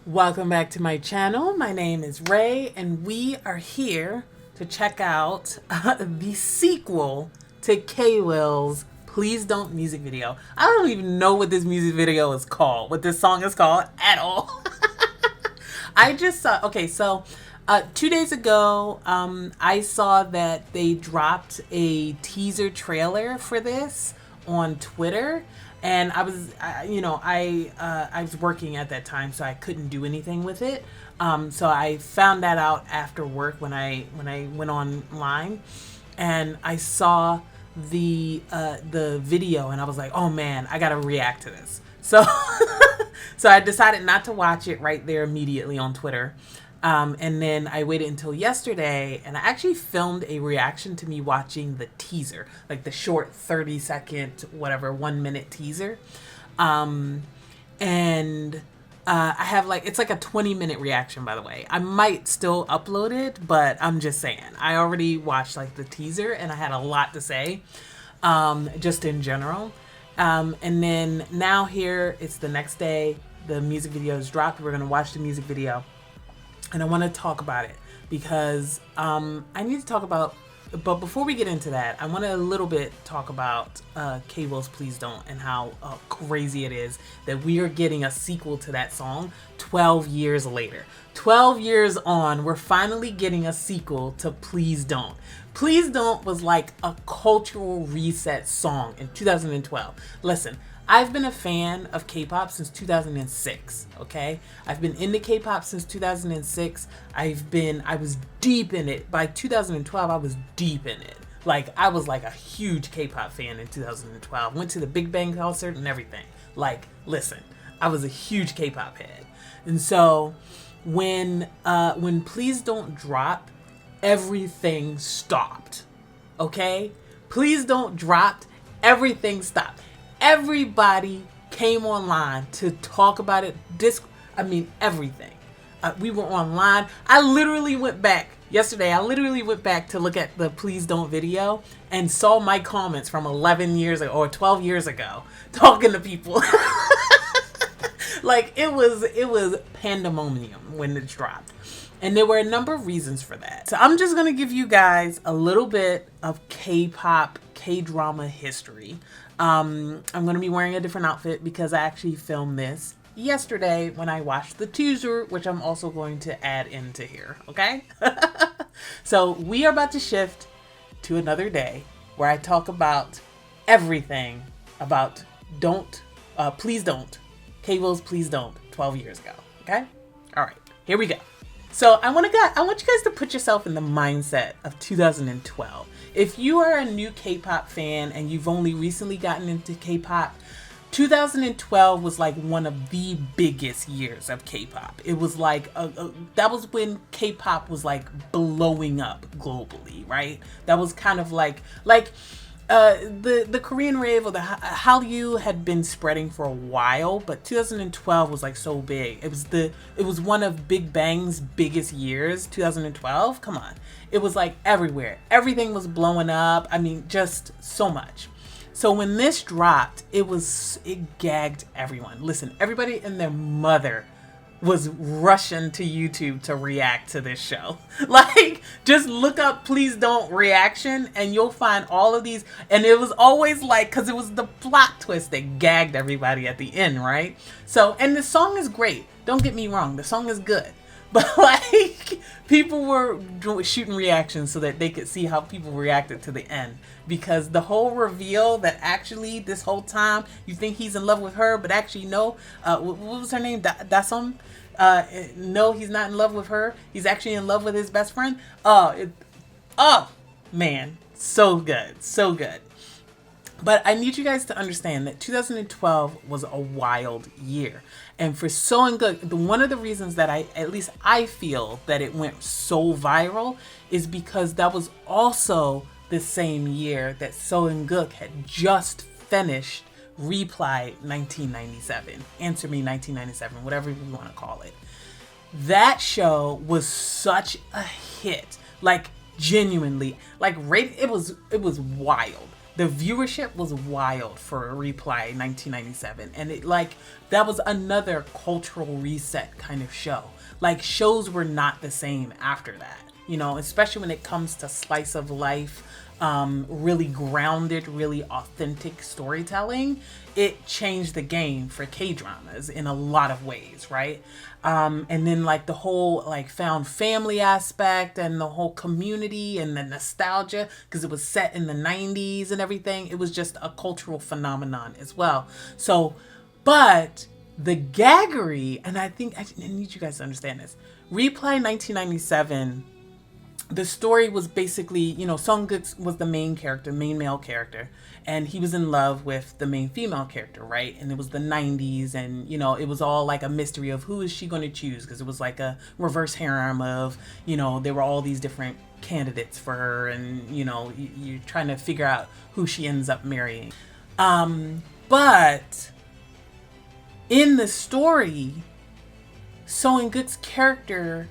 Welcome back to my channel. My name is Ray, and we are here to check out the sequel to K-Will's Please Don't music video. I don't even know what this music video is called, what this song is called at all. I just saw, okay, so 2 days ago, I saw that they dropped a teaser trailer for this on Twitter. And I was, I was working at that time, so I couldn't do anything with it. So I found that out after work when I went online, and I saw the video, and I was like, oh man, I gotta react to this. So so I decided not to watch it right there immediately on Twitter. And then I waited until yesterday, and I actually filmed a reaction to me watching the teaser, like the short 30-second, whatever, 1-minute teaser. I have it's like a 20-minute reaction, by the way. I might still upload it, but I'm just saying. I already watched like the teaser, and I had a lot to say, just in general. And then now here, it's the next day. The music video is dropped. We're going to watch the music video. And I want to talk about it because I need to talk about, but before we get into that, I want to a little bit talk about K-Will's Please Don't and how crazy it is that we are getting a sequel to that song 12 years later. 12 years on, we're finally getting a sequel to Please Don't. Please Don't was like a cultural reset song in 2012. Listen, I've been a fan of K-pop since 2006, okay? I've been into K-pop since 2006. I was deep in it. By 2012, I was deep in it. Like, I was like a huge K-pop fan in 2012. Went to the Big Bang concert and everything. Like, listen, I was a huge K-pop head. And so, when Please Don't drop, everything stopped, okay? Please Don't dropped, everything stopped. Everybody came online to talk about it. Everything. We were online. I literally went back yesterday. I literally went back to look at the Please Don't video and saw my comments from 11 years ago or 12 years ago talking to people. Like it was pandemonium when it dropped. And there were a number of reasons for that. So I'm just going to give you guys a little bit of K-pop, K-drama history. I'm going to be wearing a different outfit because I actually filmed this yesterday when I watched the teaser, which I'm also going to add into here, okay? So we are about to shift to another day where I talk about everything about Please Don't, K-Will's Please Don't 12 years ago, okay? All right, here we go. So I want you guys to put yourself in the mindset of 2012. If you are a new K-pop fan and you've only recently gotten into K-pop, 2012 was like one of the biggest years of K-pop. It was like that was when K-pop was like blowing up globally, right? That was kind of like the Korean wave or the Hallyu had been spreading for a while, but 2012 was like so big. It was one of Big Bang's biggest years. 2012, come on, it was like everywhere. Everything was blowing up. I mean, just so much. So when this dropped, it gagged everyone. Listen, everybody and their mother was rushing to YouTube to react to this show. Like, just look up Please Don't reaction and you'll find all of these. And it was always like, because it was the plot twist that gagged everybody at the end, right? So, and the song is great. Don't get me wrong. The song is good. But like, people were shooting reactions so that they could see how people reacted to the end. Because the whole reveal that actually this whole time you think he's in love with her, but actually no, what was her name? Dasum? No, he's not in love with her. He's actually in love with his best friend. Oh, man. So good. So good. But I need you guys to understand that 2012 was a wild year. And for Soeunguk, one of the reasons that I feel that it went so viral is because that was also the same year that Soeunguk had just finished Reply 1997, Answer Me 1997, whatever you want to call it. That show was such a hit, like genuinely, like it was wild. the viewership was wild for Reply 1997. And it like, that was another cultural reset kind of show. Like, shows were not the same after that, you know, especially when it comes to slice of life, really grounded, really authentic storytelling. It changed the game for K-dramas in a lot of ways, right? And then like the whole like found family aspect and the whole community and the nostalgia, because it was set in the 90s and everything. It was just a cultural phenomenon as well. So, but the gaggery, and I think I need you guys to understand this. Reply 1997, the story was basically, you know, Sung-geuk was the main character, main male character, and he was in love with the main female character, right? And it was the 90s, and, you know, it was all like a mystery of who is she going to choose, because it was like a reverse harem of, you know, there were all these different candidates for her, and, you know, you're trying to figure out who she ends up marrying. But in the story, Sung-geuk's character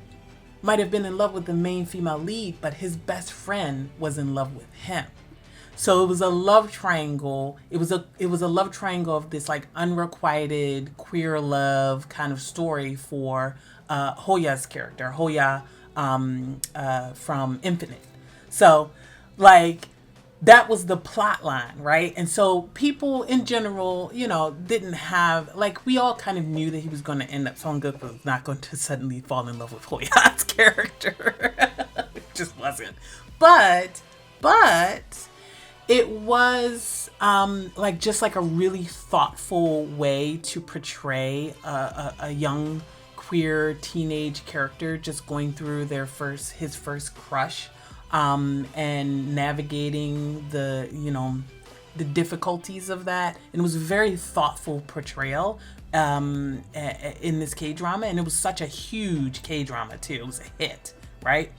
might have been in love with the main female lead, but his best friend was in love with him. So it was a love triangle. It was a love triangle of this like unrequited queer love kind of story for Hoya's character, Hoya from Infinite. So like, that was the plot line, right? And so people in general, you know, didn't have, like, we all kind of knew that he was going to end up, Sung-geuk was not going to suddenly fall in love with Hoya's character. It just wasn't. But it was like just like a really thoughtful way to portray a young queer teenage character just going through his first crush. And navigating the, you know, the difficulties of that. And it was a very thoughtful portrayal in this K-drama. And it was such a huge K-drama too. It was a hit, right?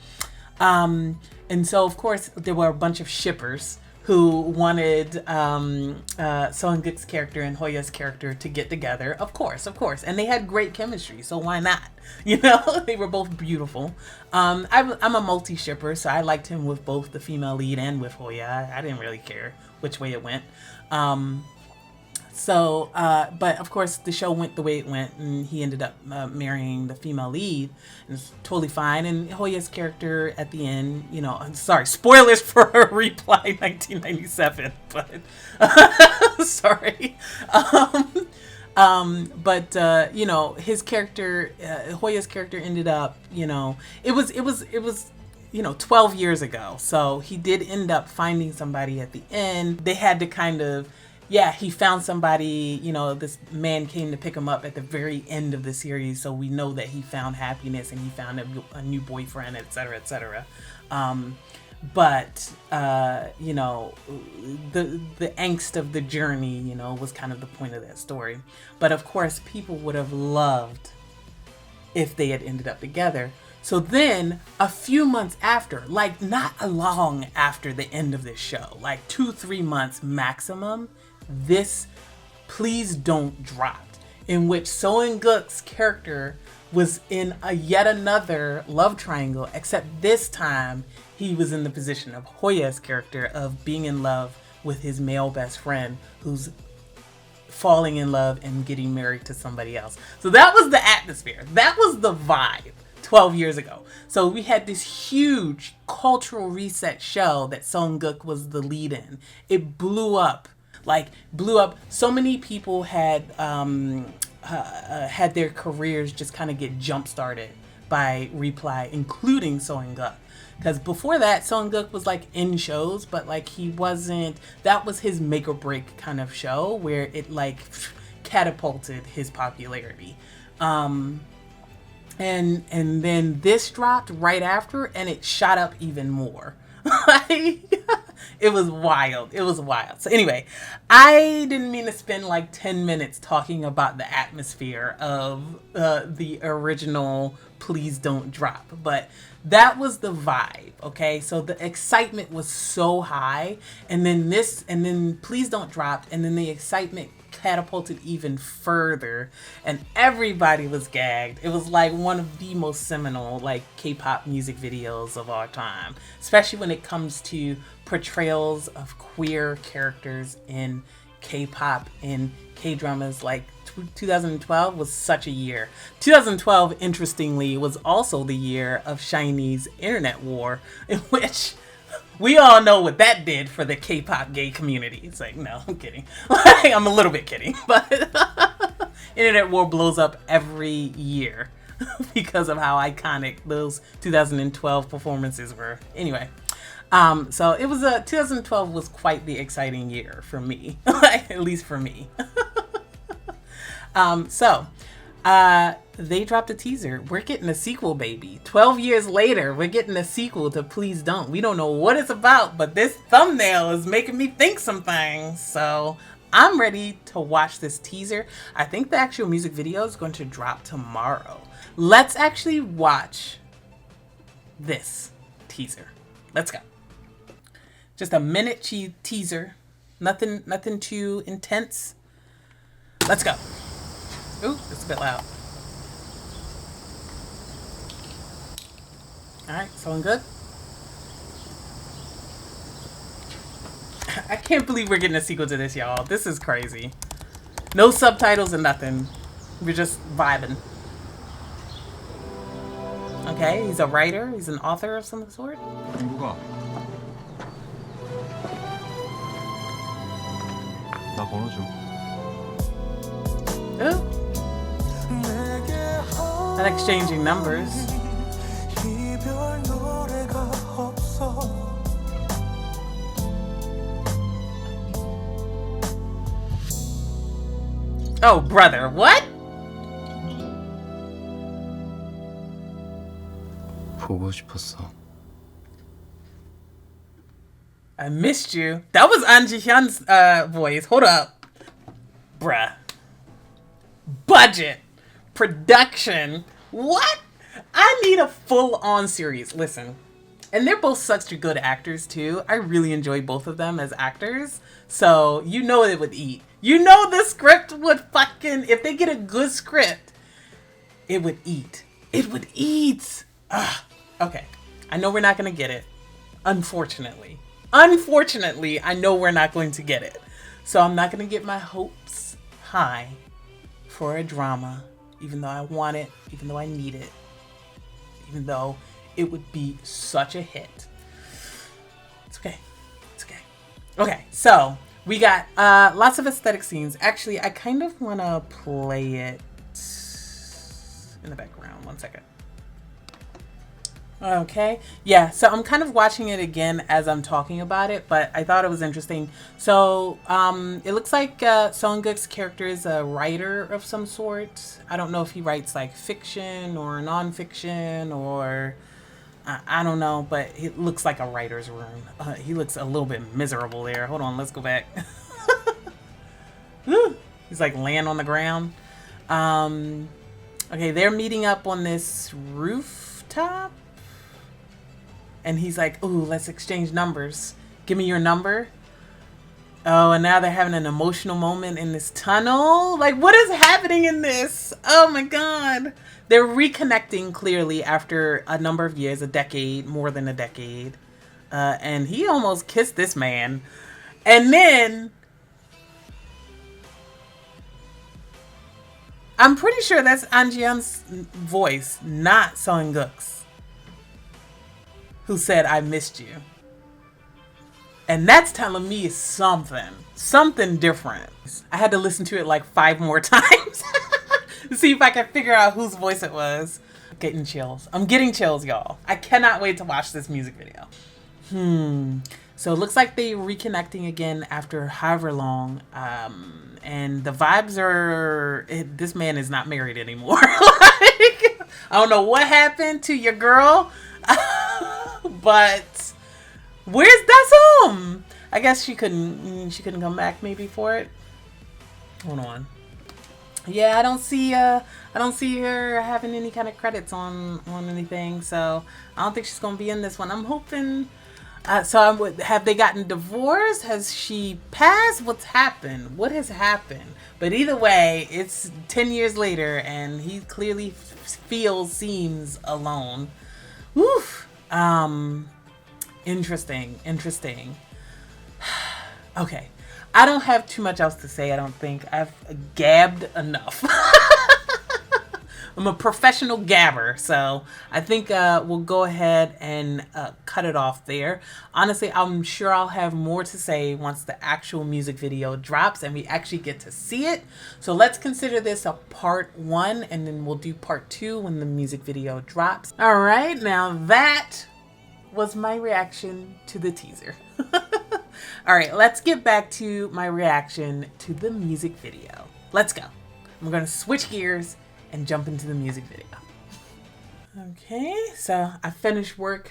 And so, of course, there were a bunch of shippers who wanted Sung-geuk's character and Hoya's character to get together. Of course. And they had great chemistry, so why not? You know, they were both beautiful. I'm a multi-shipper, so I liked him with both the female lead and with Hoya. I didn't really care which way it went. But of course the show went the way it went, and he ended up marrying the female lead, and it's totally fine. And Hoya's character at the end, you know, I'm sorry, spoilers for Reply 1997, but sorry. But you know, his character, Hoya's character ended up, you know, it was, you know, 12 years ago. So he did end up finding somebody at the end. They had to kind of, yeah, he found somebody, you know, this man came to pick him up at the very end of the series. So we know that he found happiness and he found a new boyfriend, et cetera, et cetera. But you know, the angst of the journey, you know, was kind of the point of that story. But of course, people would have loved if they had ended up together. So then a few months after, like not long after the end of this show, like 2-3 months maximum, this Please Don't dropped, in which Sung-geuk's character was in yet another love triangle, except this time he was in the position of Hoya's character of being in love with his male best friend who's falling in love and getting married to somebody else. So that was the atmosphere. That was the vibe 12 years ago. So we had this huge cultural reset show that Sung-geuk was the lead in. It blew up. So many people had had their careers just kind of get jump started by Reply, including Sung-geuk. Because before that, Sung-geuk was like in shows, but like he wasn't, that was his make or break kind of show where it like catapulted his popularity. And then this dropped right after, and it shot up even more. It was wild. It was wild. So anyway, I didn't mean to spend like 10 minutes talking about the atmosphere of the original Please Don't Drop, but that was the vibe. Okay, so the excitement was so high, and then Please Don't Drop, and then the excitement catapulted even further, and everybody was gagged. It was like one of the most seminal like K-pop music videos of all time, especially when it comes to portrayals of queer characters in K-pop and K-dramas. Like 2012 was such a year. 2012, interestingly, was also the year of SHINee's internet war, in which we all know what that did for the K-pop gay community. It's like, no, I'm kidding. Like, I'm a little bit kidding, but internet war blows up every year because of how iconic those 2012 performances were. Anyway, so it was 2012 was quite the exciting year for me, at least for me. They dropped a teaser. We're getting a sequel, baby. 12 years later, we're getting a sequel to Please Don't. We don't know what it's about, but this thumbnail is making me think some things. So I'm ready to watch this teaser. I think the actual music video is going to drop tomorrow. Let's actually watch this teaser. Let's go. Just a minute teaser. Nothing too intense. Let's go. Ooh, it's a bit loud. Alright, sound good? I can't believe we're getting a sequel to this, y'all. This is crazy. No subtitles and nothing. We're just vibing. Okay, he's a writer. He's an author of some sort. 누가? 나 번호 줘. Ooh. Not exchanging numbers. Oh, brother, what? 보고 싶었어. I missed you. That was An Ji-hyun's voice. Hold up. Bruh. Budget. Production. What? I need a full-on series. Listen. And they're both such good actors, too. I really enjoy both of them as actors. So, you know it would eat. You know the script would fucking... If they get a good script, it would eat. It would eat. Ugh. Okay. I know we're not going to get it. Unfortunately. Unfortunately, I know we're not going to get it. So I'm not going to get my hopes high for a drama, even though I want it, even though I need it, even though it would be such a hit. It's okay. It's okay. Okay, so we got lots of aesthetic scenes. Actually, I kind of want to play it in the background. 1 second. Okay, yeah, so I'm kind of watching it again as I'm talking about it, but I thought it was interesting. So it looks like Sunguk's character is a writer of some sort. I don't know if he writes like fiction or nonfiction or I don't know, but it looks like a writer's room. He looks a little bit miserable there. Hold on, let's go back. He's like laying on the ground. Okay, they're meeting up on this rooftop. And he's like, ooh, let's exchange numbers. Give me your number. Oh, and now they're having an emotional moment in this tunnel. Like, what is happening in this? Oh my God. They're reconnecting clearly after a number of years, a decade, more than a decade. And he almost kissed this man. And then I'm pretty sure that's An Ji-hyun's voice, not Sunguk's, who said, I missed you. And that's telling me something different. I had to listen to it like 5 more times to see if I could figure out whose voice it was. Getting chills. I'm getting chills, y'all. I cannot wait to watch this music video. So it looks like they're reconnecting again after however long. And the vibes are, this man is not married anymore. Like, I don't know what happened to your girl. But where's Dasum? I guess she couldn't come back maybe for it. Hold on. Yeah, I don't see her having any kind of credits on anything, so I don't think she's gonna be in this one. I'm hoping Have they gotten divorced? Has she passed? What's happened? What has happened? But either way, it's 10 years later, and he clearly seems alone. Woof. Interesting. Okay. I don't have too much else to say, I don't think. I've gabbed enough. I'm a professional gabber, so I think we'll go ahead and cut it off there. Honestly, I'm sure I'll have more to say once the actual music video drops and we actually get to see it. So let's consider this a part 1, and then we'll do part 2 when the music video drops. All right, now that was my reaction to the teaser. All right, let's get back to my reaction to the music video. Let's go. I'm going to switch gears and jump into the music video. Okay, so I finished work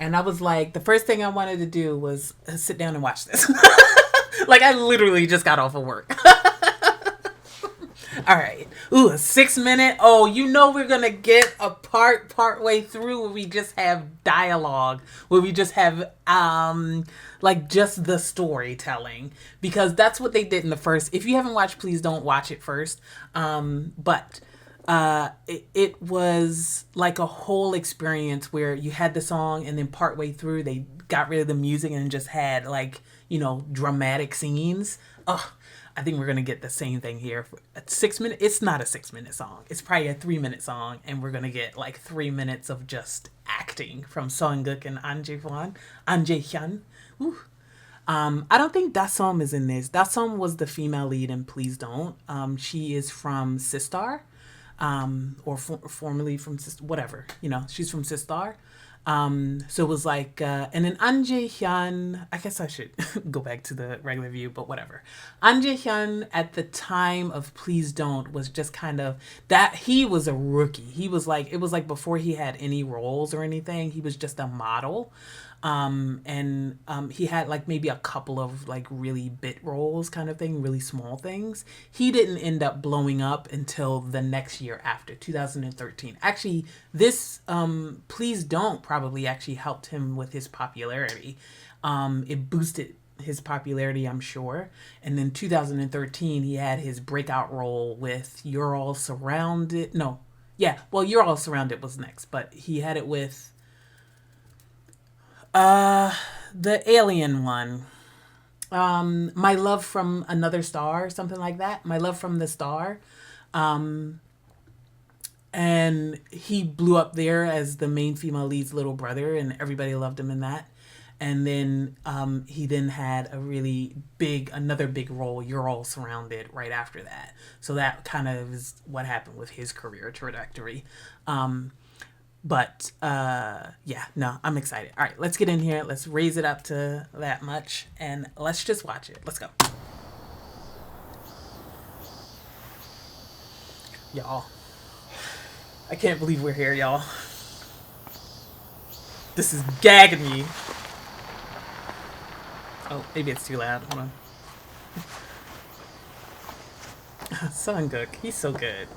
and I was like, the first thing I wanted to do was sit down and watch this. Like, I literally just got off of work. All right. Ooh, a 6-minute. Oh, you know we're going to get a part way through where we just have dialogue, where we just have like just the storytelling, because that's what they did in the first. If you haven't watched, please don't watch it first. But it was like a whole experience where you had the song and then part way through they got rid of the music and just had, like, you know, dramatic scenes. Oh, I think we're going to get the same thing here. 6 minutes. It's not a 6-minute song. It's probably a 3-minute song. And we're going to get like 3 minutes of just acting from Seongguk and An Jae-hyun. I don't think Dasom is in this. Dasom was the female lead in Please Don't. She is from Sistar. Or formerly from Sistar. Whatever. You know, she's from Sistar. So it was like, and then An Jae-hyun, I guess I should go back to the regular view, but whatever. An Jae-hyun at the time of Please Don't was just kind of that. He was a rookie. He was like, it was like before he had any roles or anything. He was just a model. And he had like maybe a couple of like really bit roles kind of thing, really small things. He didn't end up blowing up until the next year after 2013. Actually, this Please Don't probably actually helped him with his popularity. It boosted his popularity, I'm sure. And then 2013, he had his breakout role with You're All Surrounded. No, yeah, well, You're All Surrounded was next, but he had it with the alien one. My Love from Another Star, something like that. My Love from the Star. And he blew up there as the main female lead's little brother, and everybody loved him in that. And then he then had a really another big role, You're All Surrounded, right after that. So that kind of is what happened with his career trajectory. But yeah, no, I'm excited. All right, let's get in here. Let's raise it up to that much, and let's just watch it. Let's go. Y'all, I can't believe we're here, y'all. This is gagging me. Oh, maybe it's too loud. Hold on. Seongguk, he's so good.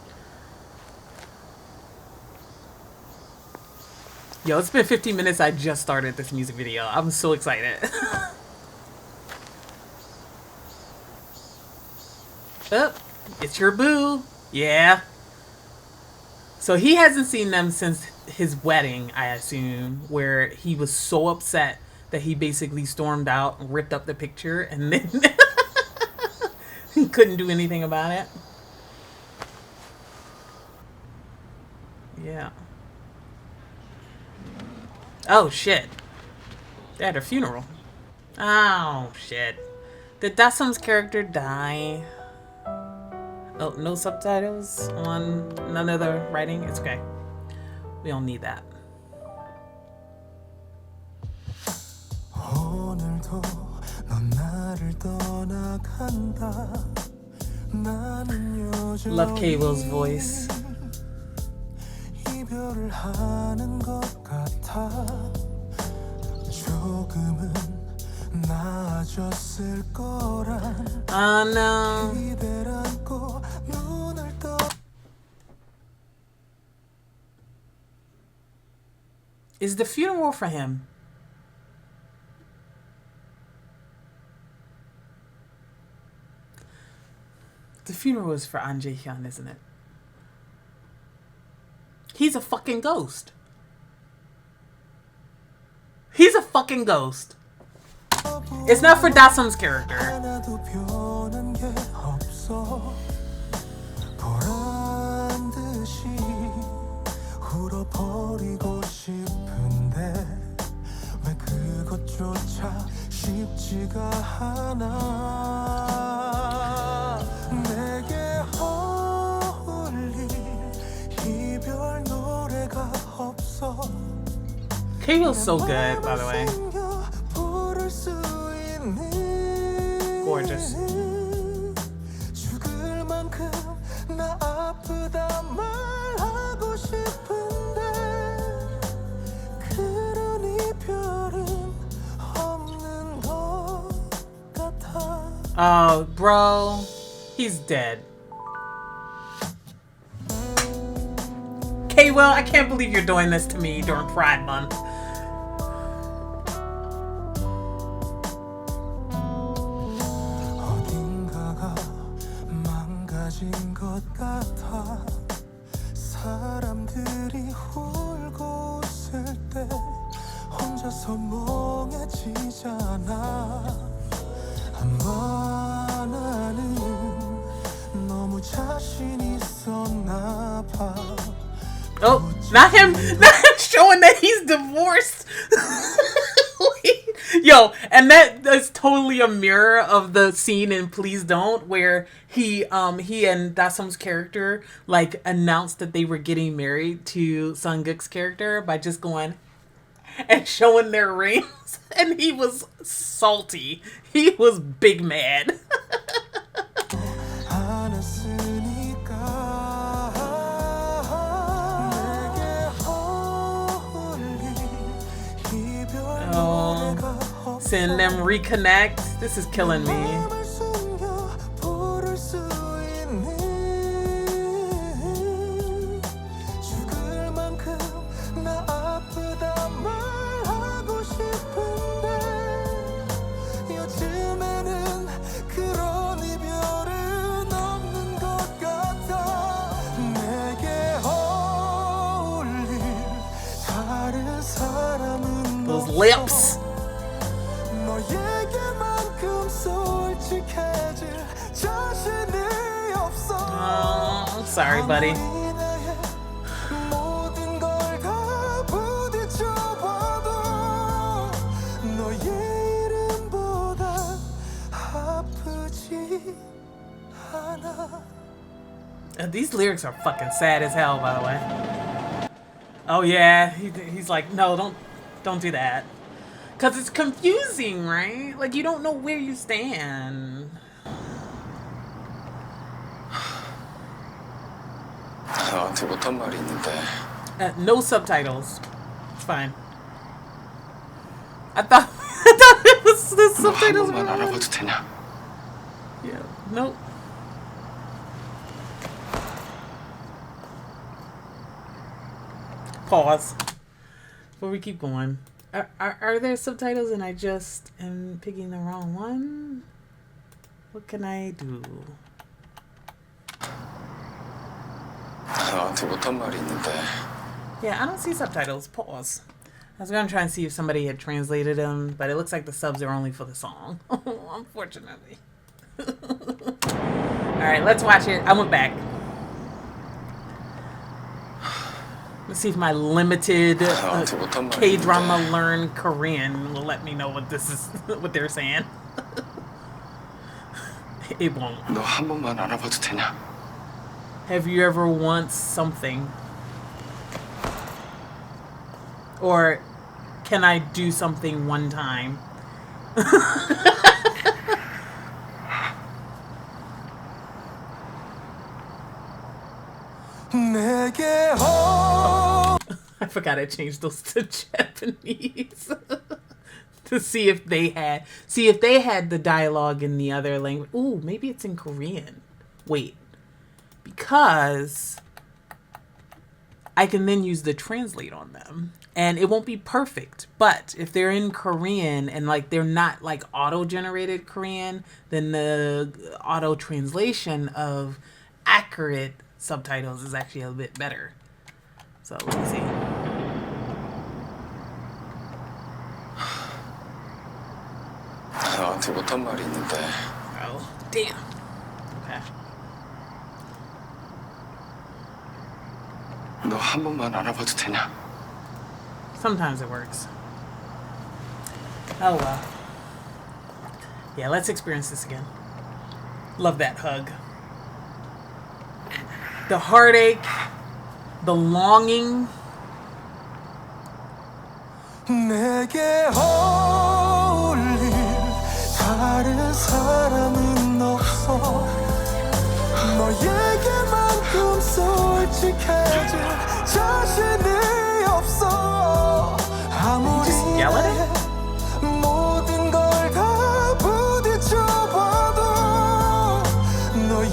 Yo, it's been 15 minutes. I just started this music video. I'm so excited. Oh, it's your boo. Yeah. So he hasn't seen them since his wedding, I assume, where he was so upset that he basically stormed out and ripped up the picture, and then he couldn't do anything about it. Yeah. Oh, shit. They had a funeral. Oh, shit. Did Dasom's character die? Oh, no subtitles on none of the writing? It's okay. We don't need that. Love K-Will's voice. Oh no. Is the funeral for him? The funeral is for An Jae-hyun, isn't it? He's a fucking ghost. He's a fucking ghost. It's not for Dasum's character. K-Hill's so good, by the way. Gorgeous. Oh, bro. He's dead. K-Will, I can't believe you're doing this to me during Pride Month. Oh, not him showing that he's divorced. Yo, and that's totally a mirror of the scene in Please Don't, where he and Dasum's character like announced that they were getting married to Sunguk's character by just going and showing their rings, and he was salty. He was big mad. Oh, seeing them reconnect, this is killing me. Those lips. Oh, I'm sorry, buddy. These lyrics are fucking sad as hell, by the way. Oh yeah, he's like, no, don't do that. Cause it's confusing, right? Like you don't know where you stand. No subtitles. It's fine. I thought it was the subtitles were on. Yeah. Nope. Pause. Before we keep going. Are there subtitles and I just am picking the wrong one? What can I do? Yeah, I don't see subtitles. Pause. I was going to try and see if somebody had translated them, but it looks like the subs are only for the song. Unfortunately. Alright, let's watch it. I went back. Let's see if my limited K-drama learn Korean will let me know what this is, what they're saying. It won't. Have you ever want something? Or can I do something one time? I forgot I changed those to Japanese to see if they had the dialogue in the other language. Ooh, maybe it's in Korean. Wait, because I can then use the translate on them. and it won't be perfect. But if they're in Korean and like they're not like auto-generated Korean, then the auto translation of accurate subtitles is actually a bit better. So let me see. 너한테 못한 말이 있는데. Oh, damn. Okay. 너 한 번만 알아봐도 되냐? Sometimes it works. Oh well. Yeah, let's experience this again. Love that hug. The heartache, the longing. 내게 어울릴 다른 사람은 없어 너에게만큼 솔직해질 자신이 없어 아무리 모든 걸 다 부딪혀봐도 너의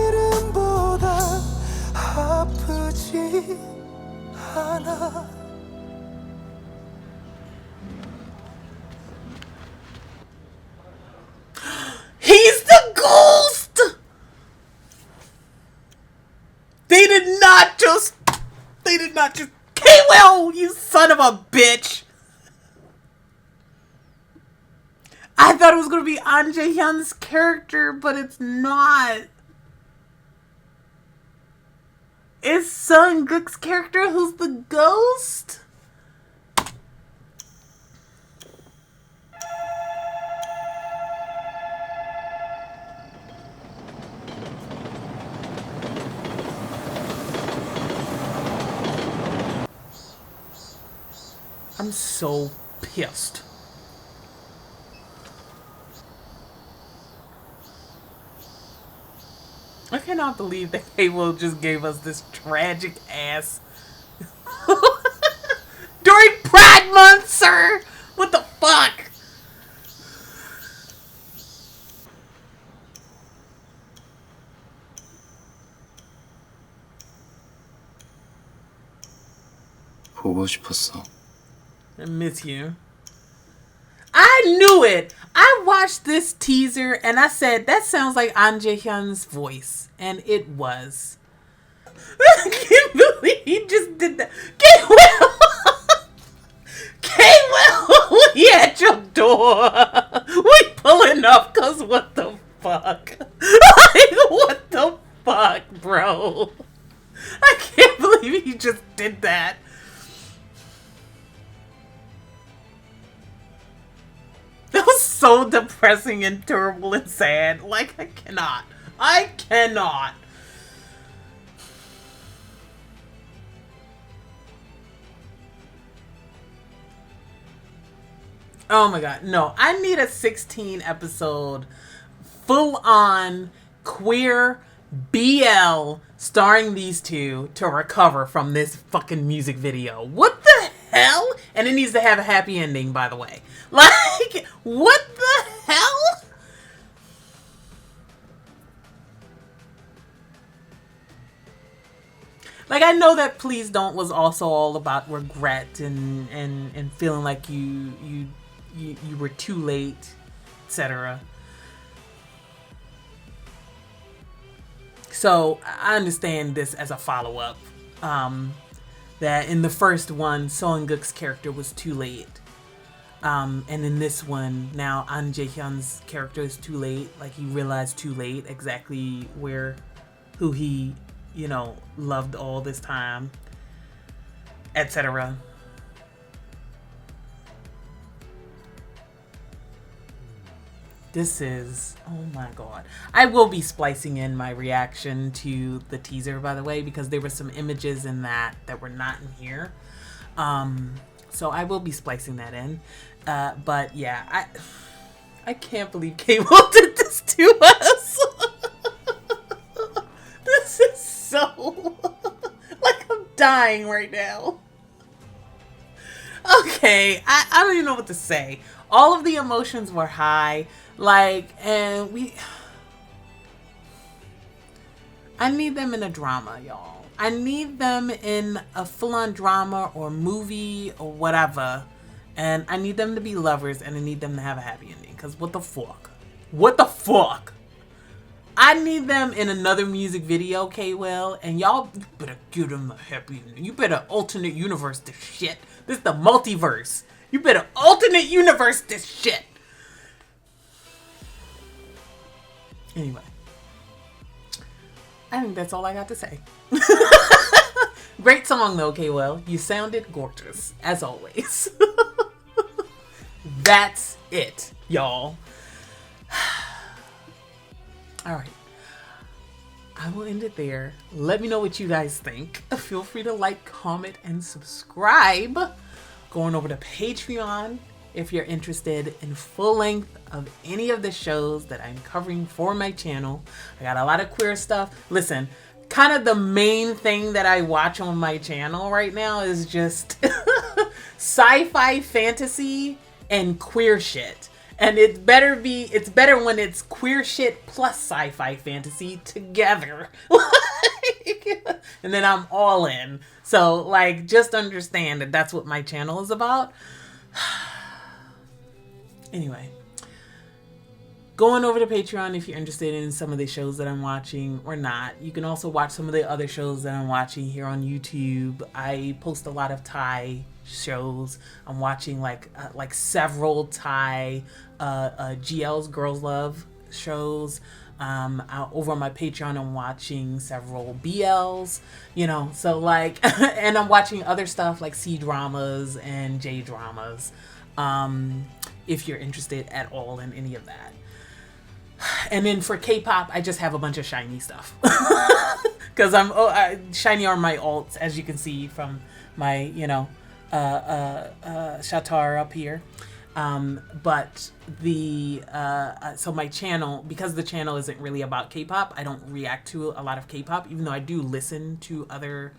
이름보다 아프지 않아 He's the ghost! They did not just K-Will, you son of a bitch! I thought it was gonna be An Jae-hyun's character, but it's not. It's Sunguk's character who's the ghost? I'm so pissed. I cannot believe that K-Will just gave us this tragic ass during Pride Month, sir. What the fuck? 보고 싶었어. I miss you. I knew it. I watched this teaser and I said, that sounds like An Jae-hyun's voice. And it was. I can't believe he just did that. K-Will! K-Will! We at your door. We pulling up because what the fuck? Like, what the fuck, bro? I can't believe he just did that. That was so depressing and terrible and sad. Like, I cannot. Oh my god. No, I need a 16 episode full on queer BL starring these two to recover from this fucking music video. What the hell? And it needs to have a happy ending, by the way. Like, what the hell? Like, I know that Please Don't was also all about regret and feeling like you were too late, etc. So I understand this as a follow-up. That in the first one, Sunguk's character was too late. And in this one, now An Jae-hyun's character is too late. Like, he realized too late exactly who he, you know, loved all this time, etc. This is, oh my god. I will be splicing in my reaction to the teaser, by the way, because there were some images in that were not in here. So I will be splicing that in. But yeah, I can't believe K-Will did this to us. This is so, like, I'm dying right now. Okay, I don't even know what to say. All of the emotions were high. Like, and I need them in a drama, y'all. I need them in a full-on drama or movie or whatever. And I need them to be lovers, and I need them to have a happy ending. Because what the fuck? What the fuck? I need them in another music video, K-Well, and y'all better give them a happy ending. You better alternate universe this shit. This is the multiverse. You better alternate universe this shit. Anyway. I think that's all I got to say. Great song though, K-Well. You sounded gorgeous, as always. That's it, y'all. Alright. I will end it there. Let me know what you guys think. Feel free to like, comment, and subscribe. Going over to Patreon if you're interested in full length of any of the shows that I'm covering for my channel. I got a lot of queer stuff. Listen, kind of the main thing that I watch on my channel right now is just sci-fi, fantasy, and queer shit. And it's better when it's queer shit plus sci-fi fantasy together. And then I'm all in. So like, just understand that that's what my channel is about. Anyway, going over to Patreon if you're interested in some of the shows that I'm watching or not. You can also watch some of the other shows that I'm watching here on YouTube. I post a lot of Thai shows. I'm watching like several Thai GL's Girls Love shows. Over on my Patreon, I'm watching several BLs, you know, so like, and I'm watching other stuff like C dramas and J dramas. If you're interested at all in any of that. And then for K-pop, I just have a bunch of shiny stuff. Because shiny are my alts, as you can see from my, you know, Shatar up here. But the, so my channel, because the channel isn't really about K-pop, I don't react to a lot of K-pop, even though I do listen to other,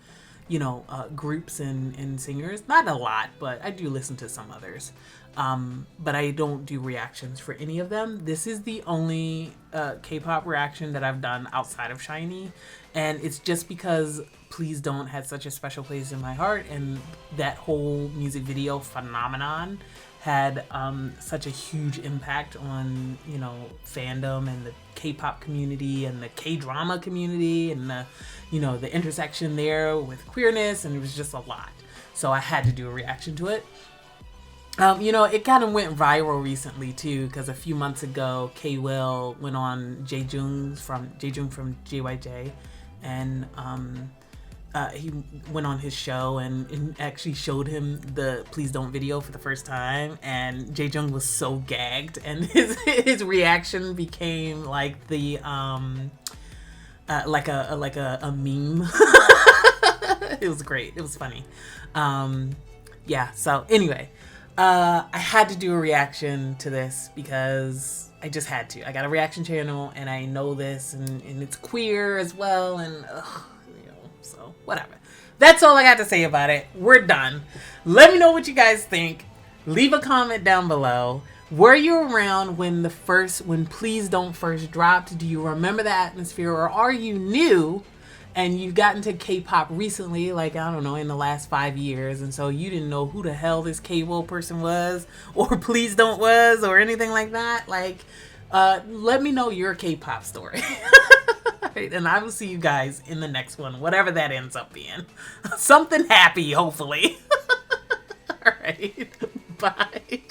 you know, groups and singers. Not a lot, but I do listen to some others. But I don't do reactions for any of them. This is the only K-pop reaction that I've done outside of SHINee. And it's just because Please Don't had such a special place in my heart. And that whole music video phenomenon had such a huge impact on, you know, fandom and the K-pop community and the K-drama community and the, you know, the intersection there with queerness. And it was just a lot. So I had to do a reaction to it. You know, it kind of went viral recently too, because a few months ago, K-Will went on Jaejung from JYJ, and he went on his show and actually showed him the Please Don't video for the first time, and Jaejung was so gagged, and his reaction became like the like a meme. It was great. It was funny. Yeah. So anyway. I had to do a reaction to this because I just had to. I got a reaction channel and I know this and it's queer as well and you know, so whatever. That's all I got to say about it. We're done. Let me know what you guys think. Leave a comment down below. Were you around when Please Don't first dropped? Do you remember the atmosphere, or are you new and you got into K-pop recently, like, I don't know, in the last 5 years, and so you didn't know who the hell this K-Will person was, or Please Don't was, or anything like that? Like, let me know your K-pop story. Right, and I will see you guys in the next one, whatever that ends up being. Something happy, hopefully. All right, bye.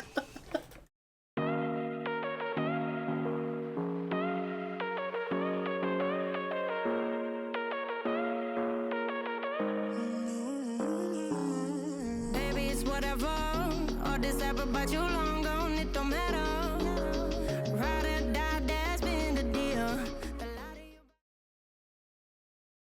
Whatever, all this ever, but you long gone, it don't matter.